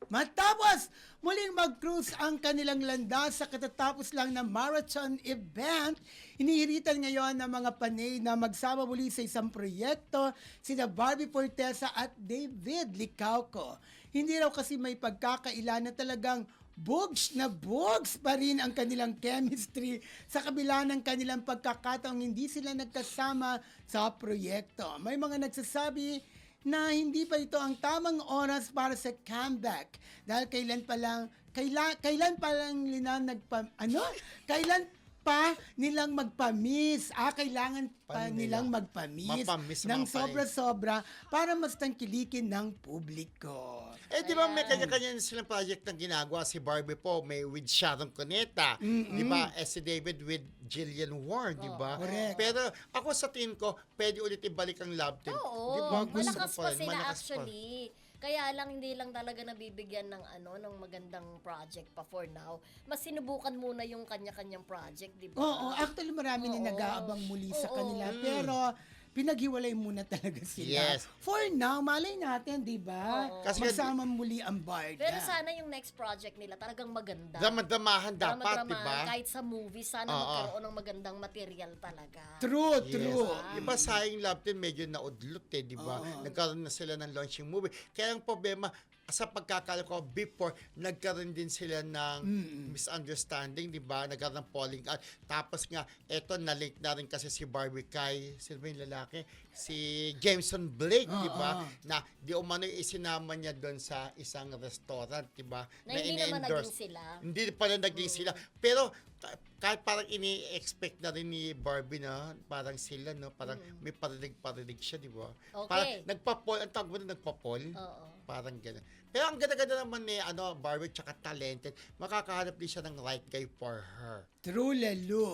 Matapos muling mag-cruise ang kanilang landas sa katatapos lang na marathon event, hinihiritan ngayon ng mga panay na magsama muli sa isang proyekto sina Barbie Fortesa at David Licauco. Hindi raw kasi may pagkakaila na talagang bugs na bugs pa rin ang kanilang chemistry sa kabila ng kanilang pagkakataong hindi sila nagkasama sa proyekto. May mga nagsasabi na hindi pa ito ang tamang oras para sa comeback dahil kailan pa lang kailan pa nilang magpa-miss. Kailangan pa Paano nilang nila? magpa-miss Mapamiss ng mga sobra-sobra para mas tangkilikin ng publiko. Eh, di ba may kanya-kanya na silang project na ginagawa. Si Barbie po, may with Sharon Cuneta. Di ba? Si David with Jillian Ward, di ba? Correct. Pero ako sa tingin ko, pwede ulit ibalik ang love team. Oo, Di ba? Gusto malakas ko pa rin, sila malakas pa. actually. Kaya lang hindi lang talaga nabibigyan ng ng magandang project pa for now. Mas sinubukan muna yung kanya-kanyang project, 'di ba? Oo, actually marami na Oo. nag-aabang muli sa Oo. kanila. Pero pinaghiwalay muna talaga sila. Yes. For now, malay natin, di ba? Oo. Kasi Magsama muli ang Barda. Pero sana yung next project nila talagang maganda. Drama-dramahan dapat, Drama-drama, di ba? kahit sa movie, sana Oo. magkaroon ng magandang material talaga. True, Yes. true. Di ba sayang love team, medyo naudlot di ba? Nagkaroon na sila ng launching movie. Kaya ang problema, sa pagkakala ko, before, nagkaroon din sila ng misunderstanding, di ba? Nagkaroon ng falling out. Tapos nga, eto, nalink na rin kasi si Barbie kay, sino ba yung lalaki? Si Jameson Blake, di ba? Na di umano isinama niya doon sa isang restaurant, di ba? Na hindi naman ini-endorse. naging sila. Hindi pala naging sila. Pero kahit parang ini-expect na rin ni Barbie na parang sila, no? Parang may parinig siya, di ba? Okay. Parang nagpa-poll, ang tawag mo na nagpa-poll? Oo. Parang gano'n. Pero ang ganda-ganda naman ni Barbie tsaka talented, makakahanap din siya ng right guy for her. True, lalo.